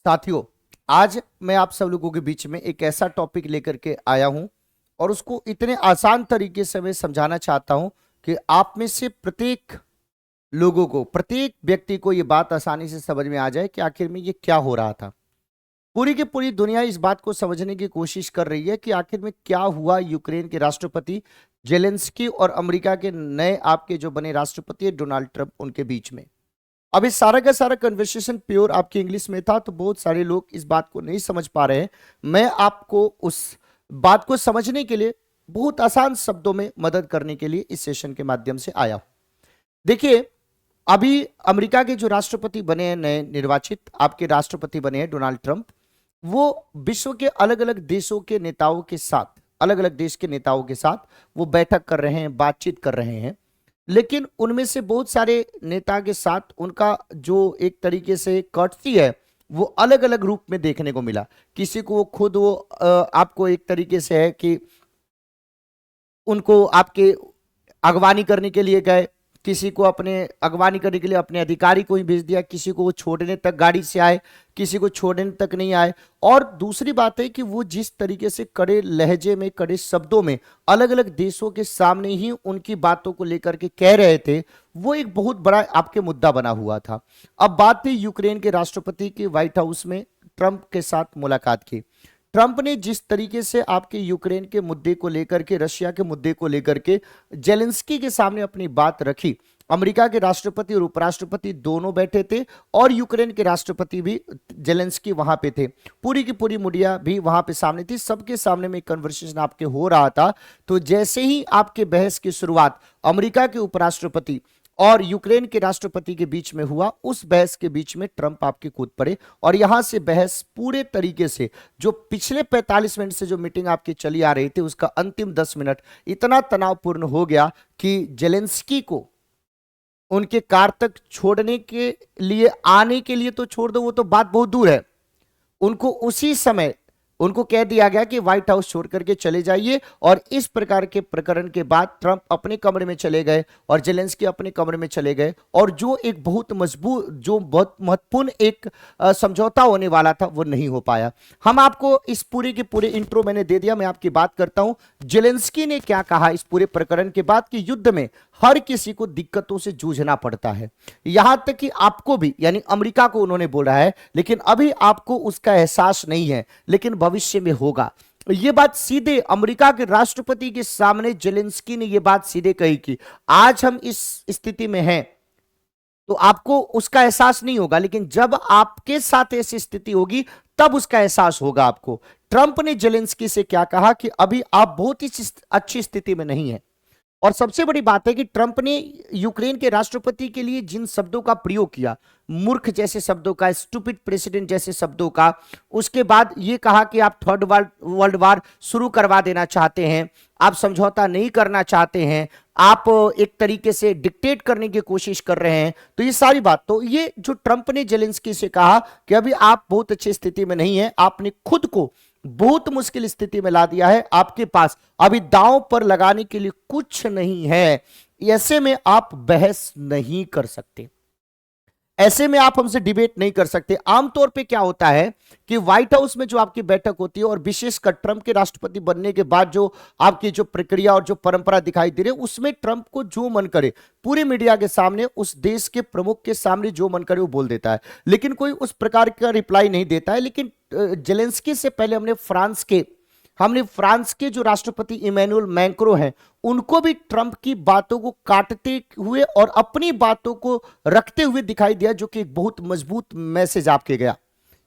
साथियों, आज मैं आप सब लोगों के बीच में एक ऐसा टॉपिक लेकर के आया हूं और उसको इतने आसान तरीके से मैं समझाना चाहता हूं कि आप में से प्रत्येक लोगों को, प्रत्येक व्यक्ति को यह बात आसानी से समझ में आ जाए कि आखिर में ये क्या हो रहा था। पूरी की पूरी दुनिया इस बात को समझने की कोशिश कर रही है कि आखिर में क्या हुआ यूक्रेन के राष्ट्रपति जेलेंस्की और अमेरिका के नए आपके जो बने राष्ट्रपति डोनाल्ड ट्रंप उनके बीच में। अब इस सारा का सारा कन्वर्सेशन प्योर आपकी इंग्लिश में था, तो बहुत सारे लोग इस बात को नहीं समझ पा रहे हैं। मैं आपको उस बात को समझने के लिए बहुत आसान शब्दों में मदद करने के लिए इस सेशन के माध्यम से आया हूं। देखिए, अभी अमेरिका के जो राष्ट्रपति बने हैं, नए निर्वाचित आपके राष्ट्रपति बने हैं डोनाल्ड ट्रंप, वो विश्व के अलग अलग देशों के नेताओं के साथ, अलग अलग देश के नेताओं के साथ वो बैठक कर रहे हैं, बातचीत कर रहे हैं। लेकिन उनमें से बहुत सारे नेता के साथ उनका जो एक तरीके से कर्टसी है वो अलग अलग रूप में देखने को मिला। किसी को वो खुद वो आपको एक तरीके से है कि उनको आपके अगवानी करने के लिए गए, किसी को अपने अगवानी करने के लिए अपने अधिकारी को ही भेज दिया, किसी को वो छोड़ने तक गाड़ी से आए, किसी को छोड़ने तक नहीं आए। और दूसरी बात है कि वो जिस तरीके से कड़े लहजे में, कड़े शब्दों में अलग अलग देशों के सामने ही उनकी बातों को लेकर के कह रहे थे, वो एक बहुत बड़ा आपके मुद्दा बना हुआ था। अब बात थी यूक्रेन के राष्ट्रपति की व्हाइट हाउस में ट्रंप के साथ मुलाकात की। ट्रंप ने जिस तरीके से आपके यूक्रेन के मुद्दे को लेकर के, रशिया के मुद्दे को लेकर के जेलेंस्की के सामने अपनी बात रखी। अमेरिका के राष्ट्रपति और उपराष्ट्रपति दोनों बैठे थे और यूक्रेन के राष्ट्रपति भी जेलेंस्की वहां पे थे। पूरी की पूरी मीडिया भी वहां पे सामने थी, सबके सामने में कन्वर्सेशन आपके हो रहा था। तो जैसे ही आपके बहस की शुरुआत अमेरिका के उपराष्ट्रपति और यूक्रेन के राष्ट्रपति के बीच में हुआ, उस बहस के बीच में ट्रंप आपके कूद पड़े और यहां से बहस पूरे तरीके से, जो पिछले 45 मिनट से जो मीटिंग आपकी चली आ रही थी, उसका अंतिम 10 मिनट इतना तनावपूर्ण हो गया कि जेलेंस्की को उनके कार तक छोड़ने के लिए, आने के लिए तो छोड़ दो, वो तो बात बहुत दूर है, उनको उसी समय उनको कह दिया गया कि व्हाइट हाउस छोड़ करके चले जाइए। और इस प्रकार के प्रकरण के बाद ट्रंप अपने कमरे में चले गए और जेलेंस्की अपने कमरे में चले गए। और जो एक बहुत मजबूत, जो बहुत महत्वपूर्ण एक समझौता होने वाला था, वो नहीं हो पाया। हम आपको इस पूरे के पूरे इंट्रो मैंने दे दिया, मैं आपकी बात करता हूं जेलेंस्की ने क्या कहा इस पूरे प्रकरण के बाद कि युद्ध में हर किसी को दिक्कतों से जूझना पड़ता है, यहां तक कि आपको भी, यानी अमेरिका को उन्होंने बोला है, लेकिन अभी आपको उसका एहसास नहीं है, लेकिन भविष्य में होगा। यह बात सीधे अमेरिका के राष्ट्रपति के सामने जेलेंस्की ने यह बात सीधे कही कि आज हम इस स्थिति में हैं तो आपको उसका एहसास नहीं होगा, लेकिन जब आपके साथ ऐसी स्थिति होगी तब उसका एहसास होगा आपको। ट्रंप ने जेलेंस्की से क्या कहा कि अभी आप बहुत ही अच्छी स्थिति में नहीं है। और सबसे बड़ी बात है कि ट्रंप ने यूक्रेन के राष्ट्रपति के लिए जिन शब्दों का प्रयोग किया, मूर्ख जैसे शब्दों का, स्टूपिड प्रेसिडेंट जैसे शब्दों का, उसके बाद यह कहा कि आप थर्ड वर्ल्ड वार शुरू करवा देना चाहते हैं, आप समझौता नहीं करना चाहते हैं, आप एक तरीके से डिक्टेट करने की कोशिश कर रहे हैं। तो ये सारी बात, तो ये जो ट्रंप ने जेलेंस्की से कहा कि अभी आप बहुत अच्छी स्थिति में नहीं है, आपने खुद को बहुत मुश्किल स्थिति में ला दिया है, आपके पास अभी दांव पर लगाने के लिए कुछ नहीं है, ऐसे में आप बहस नहीं कर सकते, ऐसे में आप हमसे डिबेट नहीं कर सकते। आमतौर पे क्या होता है कि व्हाइट हाउस में जो आपकी बैठक होती है और विशेषकर ट्रंप के राष्ट्रपति बनने के बाद जो आपकी जो प्रक्रिया और जो परंपरा दिखाई दे रही है, उसमें ट्रंप को जो मन करे पूरी मीडिया के सामने, उस देश के प्रमुख के सामने जो मन करे वो बोल देता है, लेकिन कोई उस प्रकार का रिप्लाई नहीं देता है। लेकिन जेलेंस्की से पहले हमने फ्रांस के जो राष्ट्रपति इमैनुअल मैक्रों हैं, उनको भी ट्रंप की बातों को काटते हुए और अपनी बातों को रखते हुए दिखाई दिया, जो कि एक बहुत मजबूत मैसेज आपके गया।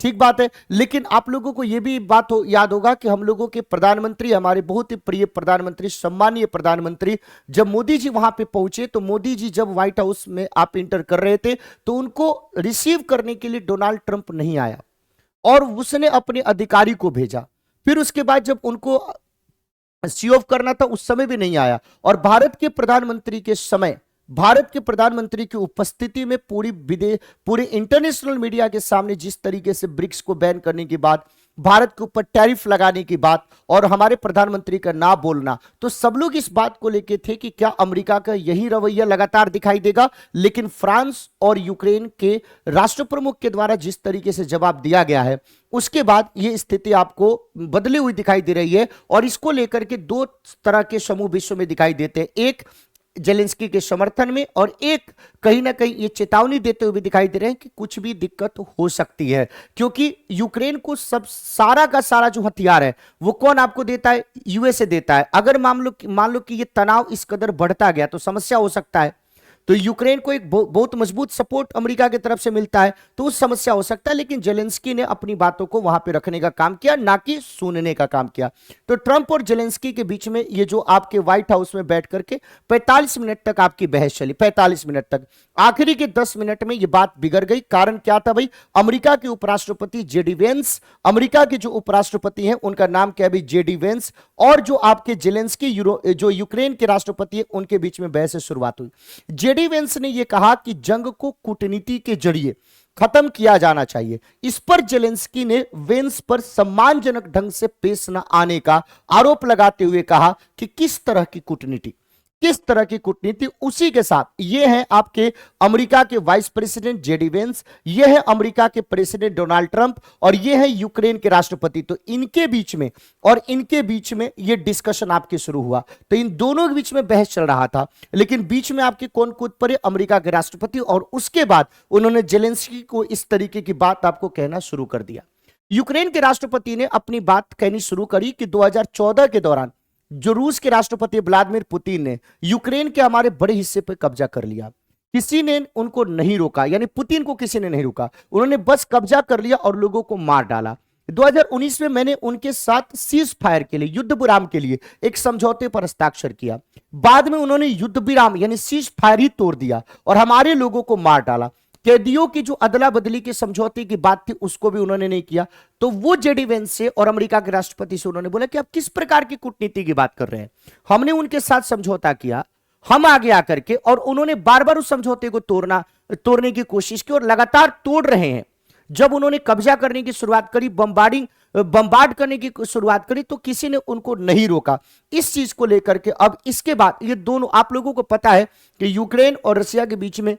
ठीक बात है, लेकिन आप लोगों को यह भी बात याद होगा कि हम लोगों के प्रधानमंत्री, हमारे बहुत ही प्रिय प्रधानमंत्री, सम्मानीय प्रधानमंत्री, जब मोदी जी वहां पे पहुंचे, तो मोदी जी जब व्हाइट हाउस में आप इंटर कर रहे थे, तो उनको रिसीव करने के लिए डोनाल्ड ट्रंप नहीं आया और उसने अपने अधिकारी को भेजा। फिर उसके बाद जब उनको सी ऑफ करना था, उस समय भी नहीं आया। और भारत के प्रधानमंत्री के समय, भारत के प्रधानमंत्री की उपस्थिति में पूरे इंटरनेशनल मीडिया के सामने जिस तरीके से ब्रिक्स को बैन करने की बात, भारत के ऊपर टैरिफ लगाने की बात और हमारे प्रधानमंत्री का ना बोलना, तो सब लोग इस बात को लेके थे कि क्या अमेरिका का यही रवैया लगातार दिखाई देगा। लेकिन फ्रांस और यूक्रेन के राष्ट्र प्रमुख के द्वारा जिस तरीके से जवाब दिया गया है, उसके बाद यह स्थिति आपको बदली हुई दिखाई दे रही है। और इसको लेकर के दो तरह के समूह विश्व में दिखाई देते हैं, एक जेलेंस्की के समर्थन में और एक कहीं ना कहीं ये चेतावनी देते हुए दिखाई दे रहे हैं कि कुछ भी दिक्कत हो सकती है। क्योंकि यूक्रेन को सब सारा का सारा जो हथियार है वो कौन आपको देता है? यूएसए देता है। अगर मान लो कि ये तनाव इस कदर बढ़ता गया तो समस्या हो सकता है। तो यूक्रेन को एक बहुत मजबूत सपोर्ट अमेरिका की तरफ से मिलता है, तो उस समस्या हो सकता है। लेकिन जेलेंस्की ने अपनी बातों को वहां पे रखने का काम किया, ना कि सुनने का काम किया। तो ट्रंप और जेलेंस्की के बीच में ये जो आपके व्हाइट हाउस में बैठ करके 45 मिनट तक आपकी बहस चली, 45 मिनट तक। आखिरी के 10 मिनट में ये बात बिगड़ गई। कारण क्या था भाई? अमेरिका के उपराष्ट्रपति जेडी वेंस, अमेरिका के जो उपराष्ट्रपति हैं उनका नाम क्या है भाई? जेडी वेंस, और जो आपके जेलेंस्की जो यूक्रेन के राष्ट्रपति है उनके बीच में बहस से शुरुआत हुई। जेडी वेंस ने यह कहा कि जंग को कूटनीति के जरिए खत्म किया जाना चाहिए। इस पर जेलेंस्की ने वेंस पर सम्मानजनक ढंग से पेश न आने का आरोप लगाते हुए कहा कि किस तरह की कूटनीति, किस तरह की कूटनीति। उसी के साथ ये है आपके अमेरिका के वाइस प्रेसिडेंट जेडी वेंस, ये है अमेरिका के प्रेसिडेंट डोनाल्ड ट्रंप, और ये है यूक्रेन के राष्ट्रपति। तो इनके बीच में ये डिस्कशन आपके शुरू हुआ। तो इन दोनों के बीच में बहस चल रहा था, लेकिन बीच में आपके कौन कूद पड़े? अमेरिका के राष्ट्रपति। और उसके बाद उन्होंने जेलेंस्की को इस तरीके की बात आपको कहना शुरू कर दिया। यूक्रेन के राष्ट्रपति ने अपनी बात कहनी शुरू करी कि 2014 के दौरान जो रूस के राष्ट्रपति व्लादिमीर पुतिन ने यूक्रेन के हमारे बड़े हिस्से पर कब्जा कर लिया, किसी ने उनको नहीं रोका, यानी पुतिन को किसी ने नहीं रोका, उन्होंने बस कब्जा कर लिया और लोगों को मार डाला। 2019 में मैंने उनके साथ सीज फायर के लिए, युद्ध विराम के लिए एक समझौते पर हस्ताक्षर किया। बाद में उन्होंने युद्ध विराम यानी सीज फायर ही तोड़ दिया और हमारे लोगों को मार डाला। कैदियों की जो अदला बदली के समझौते की बात थी उसको भी उन्होंने नहीं किया। तो वो जेडी वेंस से और अमेरिका के राष्ट्रपति से उन्होंने बोला कि आप किस प्रकार की कूटनीति की बात कर रहे हैं? हमने उनके साथ समझौता किया, हम आगे आकर के, और उन्होंने बार बार उस समझौते को तोड़ने की कोशिश की और लगातार तोड़ रहे हैं। जब उन्होंने कब्जा करने की शुरुआत करी, बम्बार्ड करने की शुरुआत करी, तो किसी ने उनको नहीं रोका। इस चीज को लेकर के अब इसके बाद ये दोनों, आप लोगों को पता है कि यूक्रेन और रशिया के बीच में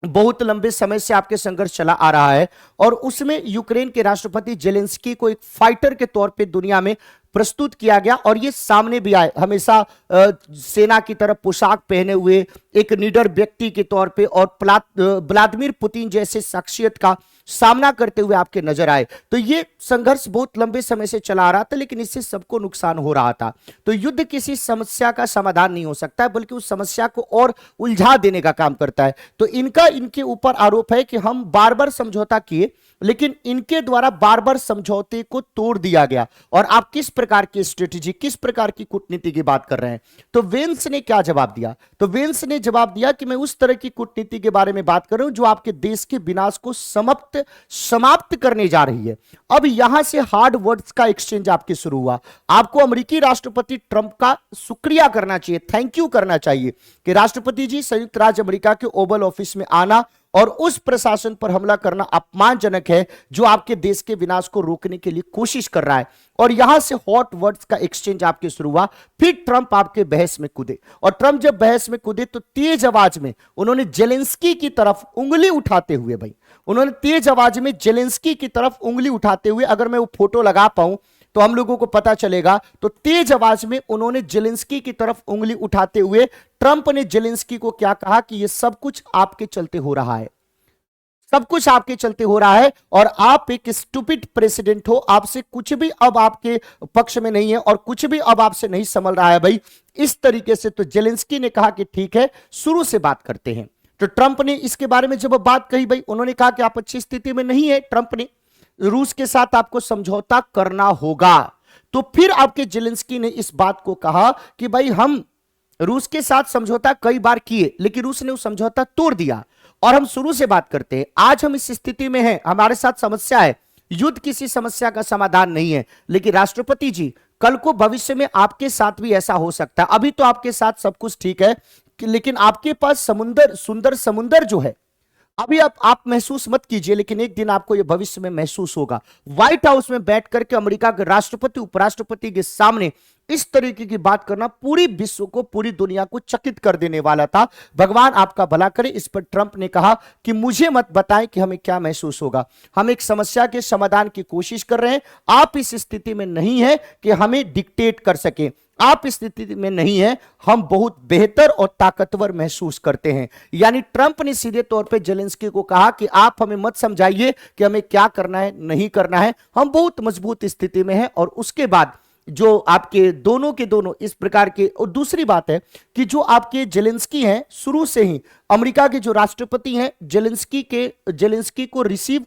बहुत लंबे समय से आपके संघर्ष चला आ रहा है, और उसमें यूक्रेन के राष्ट्रपति जेलेंस्की को एक फाइटर के तौर पे दुनिया में प्रस्तुत किया गया, और ये सामने भी आए हमेशा सेना की तरफ पोशाक पहने हुए एक निडर व्यक्ति के तौर पे, और व्लादिमीर पुतिन जैसे शख्सियत का सामना करते हुए आपके नजर आए। तो ये संघर्ष बहुत लंबे समय से चला आ रहा था, लेकिन इससे सबको नुकसान हो रहा था। तो युद्ध किसी समस्या का समाधान नहीं हो सकता है, बल्कि उस समस्या को और उलझा देने का काम करता है। तो इनके ऊपर आरोप है कि हम बार बार समझौता किए, लेकिन इनके द्वारा बार बार समझौते को तोड़ दिया गया। और आप किस प्रकार की स्ट्रेटेजी, किस प्रकार की कूटनीति की बात कर रहे हैं? तो वेंस ने क्या जवाब दिया? तो वेंस ने जवाब दिया कि मैं उस तरह की कूटनीति के बारे में बात कर रहा हूं जो आपके देश के विनाश को समाप्त करने जा रही है। अब यहां से हार्ड वर्ड्स का एक्सचेंज आपके शुरू हुआ। आपको अमेरिकी राष्ट्रपति ट्रंप का शुक्रिया करना चाहिए, थैंक यू करना चाहिए कि राष्ट्रपति जी संयुक्त राज्य अमेरिका के ओवल ऑफिस में आना और उस प्रशासन पर हमला करना अपमानजनक है जो आपके देश के विनाश को रोकने के लिए कोशिश कर रहा है। और यहां से हॉट वर्ड्स का एक्सचेंज आपके शुरू हुआ। फिर ट्रंप आपके बहस में कूदे, और ट्रंप जब बहस में कूदे तो तेज आवाज में उन्होंने जेलेंस्की की तरफ उंगली उठाते हुए, भाई उन्होंने तेज आवाज में जेलेंस्की की तरफ उंगली उठाते हुए, अगर मैं वो फोटो लगा पाऊं तो हम लोगों को पता चलेगा, तो तेज आवाज में उन्होंने जेलेंस्की की तरफ उंगली उठाते हुए ट्रंप ने जेलेंस्की को क्या कहा कि ये सब कुछ आपके चलते हो रहा है, सब कुछ आपके चलते हो रहा है, और आप एक स्टूपिड प्रेसिडेंट हो, आपसे कुछ भी अब आपके पक्ष में नहीं है और कुछ भी अब आपसे नहीं संभल रहा है भाई, इस तरीके से। तो जेलेंस्की ने कहा कि ठीक है, शुरू से बात करते हैं। तो ट्रंप ने इसके बारे में जब बात कही, भाई उन्होंने कहा कि आप अच्छी स्थिति में नहीं है, ट्रंप ने, रूस के साथ आपको समझौता करना होगा। तो फिर आपके जेलेंस्की ने इस बात को कहा कि भाई हम रूस के साथ समझौता कई बार किए, लेकिन रूस ने वो समझौता तोड़ दिया, और हम शुरू से बात करते हैं। आज हम इस स्थिति में हैं, हमारे साथ समस्या है, युद्ध किसी समस्या का समाधान नहीं है, लेकिन राष्ट्रपति जी कल को भविष्य में आपके साथ भी ऐसा हो सकता है। अभी तो आपके साथ सब कुछ ठीक है, लेकिन आपके पास समुंदर, सुंदर समुंदर जो है, अभी आप महसूस मत कीजिए, लेकिन एक दिन आपको यह भविष्य में महसूस होगा। व्हाइट हाउस में बैठ करके अमेरिका के राष्ट्रपति उपराष्ट्रपति के सामने इस तरीके की बात करना पूरी विश्व को, पूरी दुनिया को चकित कर देने वाला था। भगवान आपका भला करे। इस पर ट्रंप ने कहा कि मुझे मत बताएं कि हमें क्या महसूस होगा, हम एक समस्या के समाधान की कोशिश कर रहे हैं। आप इस स्थिति में नहीं है कि हमें डिक्टेट कर सके, आप इस स्थिति में नहीं है, हम बहुत बेहतर और ताकतवर महसूस करते हैं। यानी ट्रंप ने सीधे तौर पे जेलेंस्की को कहा कि आप हमें मत समझाइए कि हमें क्या करना है नहीं करना है, हम बहुत मजबूत स्थिति में हैं। और उसके बाद जो आपके दोनों के दोनों इस प्रकार के, और दूसरी बात है कि जो आपके जेलेंस्की हैं शुरू से ही अमेरिका के जो राष्ट्रपति हैं, जेलेंस्की को रिसीव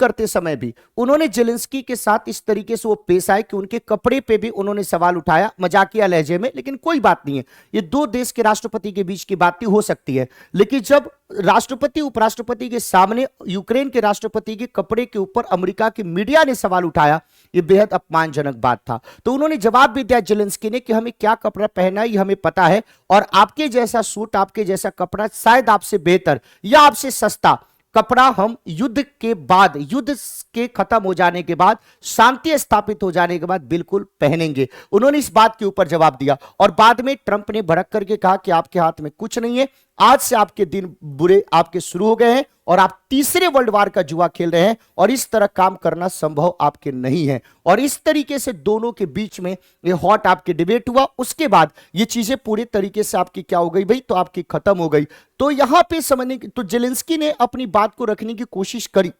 करते समय भी उन्होंने जेलेंस्की के साथ इस तरीके से वो पेश आए कि उनके कपड़े पे भी उन्होंने सवाल उठाया मजाकिया लहजे में। लेकिन कोई बात नहीं है, ये दो देश के राष्ट्रपति के बीच की बात हो सकती है। लेकिन जब राष्ट्रपति उपराष्ट्रपति के सामने यूक्रेन के राष्ट्रपति के कपड़े के ऊपर अमेरिका की मीडिया ने सवाल उठाया, ये बेहद अपमानजनक बात था। तो उन्होंने जवाब भी दिया जेलेंस्की ने कि हमें क्या कपड़ा पहनना है ये हमें पता है, और आपके जैसा सूट, आपके जैसा कपड़ा शायद आपसे बेहतर या आपसे सस्ता कपड़ा हम युद्ध के खत्म हो जाने के बाद, शांति स्थापित हो जाने के बाद बिल्कुल पहनेंगे। उन्होंने इस बात के ऊपर जवाब दिया। और बाद में ट्रंप ने भड़क करके कहा कि आपके हाथ में कुछ नहीं है, आज से आपके दिन बुरे आपके शुरू हो गए हैं और आप तीसरे वर्ल्ड वार का जुआ खेल रहे हैं और इस तरह काम करना संभव आपके नहीं है। और इस तरीके से दोनों के बीच में ये हॉट आपके डिबेट हुआ। उसके बाद ये चीजें पूरी तरीके से आपकी क्या हो गई भाई, तो आपकी खत्म हो गई। तो यहां पे समझने की, तो जेलेंस्की ने अपनी बात को रखने की कोशिश करी,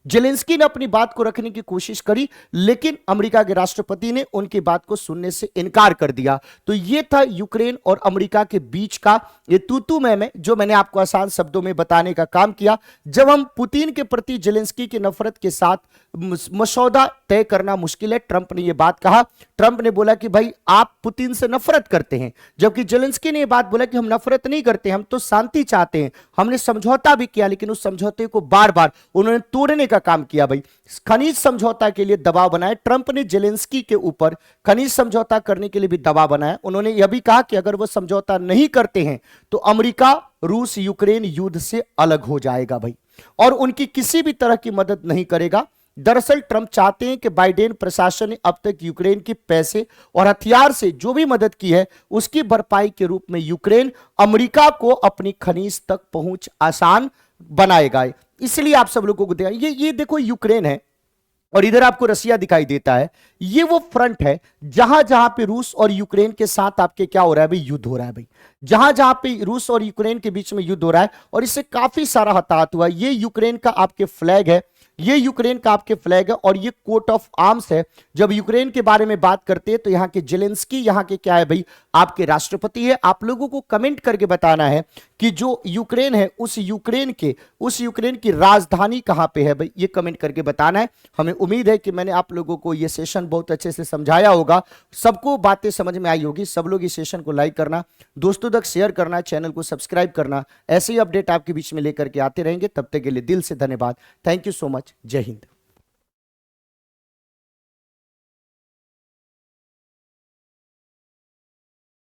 जेलेंस्की ने अपनी बात को रखने की कोशिश करी, लेकिन अमेरिका के राष्ट्रपति ने उनकी बात को सुनने से इनकार कर दिया। तो यह था यूक्रेन और अमेरिका के बीच का ये तू मैं जो मैंने आपको आसान शब्दों में बताने का काम किया। जब हम पुतिन के प्रति जेलेंस्की की नफरत के साथ मसौदा तय करना मुश्किल है, ट्रंप ने यह बात कहा। ट्रंप ने बोला कि भाई आप पुतिन से नफरत करते हैं, जबकि जेलेंस्की ने यह बात बोला कि हम नफरत नहीं करते, हम तो शांति चाहते हैं, हमने समझौता भी किया, लेकिन उस समझौते को बार बार उन्होंने तोड़ने का काम किया। भाई खनिज समझौता के लिए दबाव बनाया ट्रंप ने, जेलेंस्की के ऊपर खनिज समझौता करने के लिए भी दबाव बनाया। उन्होंने यह भी कहा कि अगर वो समझौता नहीं करते हैं तो अमेरिका रूस यूक्रेन युद्ध से अलग हो जाएगा भाई, और उनकी किसी भी तरह की मदद नहीं करेगा। दरअसल ट्रंप चाहते हैं कि बाइडेन प्रशासन ने अब तक यूक्रेन के पैसे और हथियार से जो भी मदद की है उसकी भरपाई के रूप में यूक्रेन अमेरिका को अपनी खनिज तक पहुंच आसान बनाएगा। इसलिए आप सब लोगों को देखा, ये देखो यूक्रेन है और इधर आपको रसिया दिखाई देता है। ये वो फ्रंट है जहां जहां पे रूस और यूक्रेन के साथ आपके क्या हो रहा है भाई, युद्ध हो रहा है भाई। जहां जहां पे रूस और यूक्रेन के बीच में युद्ध हो रहा है और इससे काफी सारा हताहत हुआ। ये यूक्रेन का आपके फ्लैग है, ये यूक्रेन का आपके फ्लैग है और ये कोट ऑफ आर्म्स है। जब यूक्रेन के बारे में बात करते हैं तो यहाँ के जेलेंस्की यहाँ के क्या है भाई, आपके राष्ट्रपति है। आप लोगों को कमेंट करके बताना है कि जो यूक्रेन है उस यूक्रेन की राजधानी कहां पे है भाई, ये कमेंट करके बताना है। हमें उम्मीद है कि मैंने आप लोगों को ये सेशन बहुत अच्छे से समझाया होगा, सबको बातें समझ में आई होगी। सब लोग इस सेशन को लाइक करना, दोस्तों तक शेयर करना, चैनल को सब्सक्राइब करना। ऐसे ही अपडेट आपके बीच में लेकर के आते रहेंगे। तब तक के लिए दिल से धन्यवाद। Thank you so much. जय हिंद।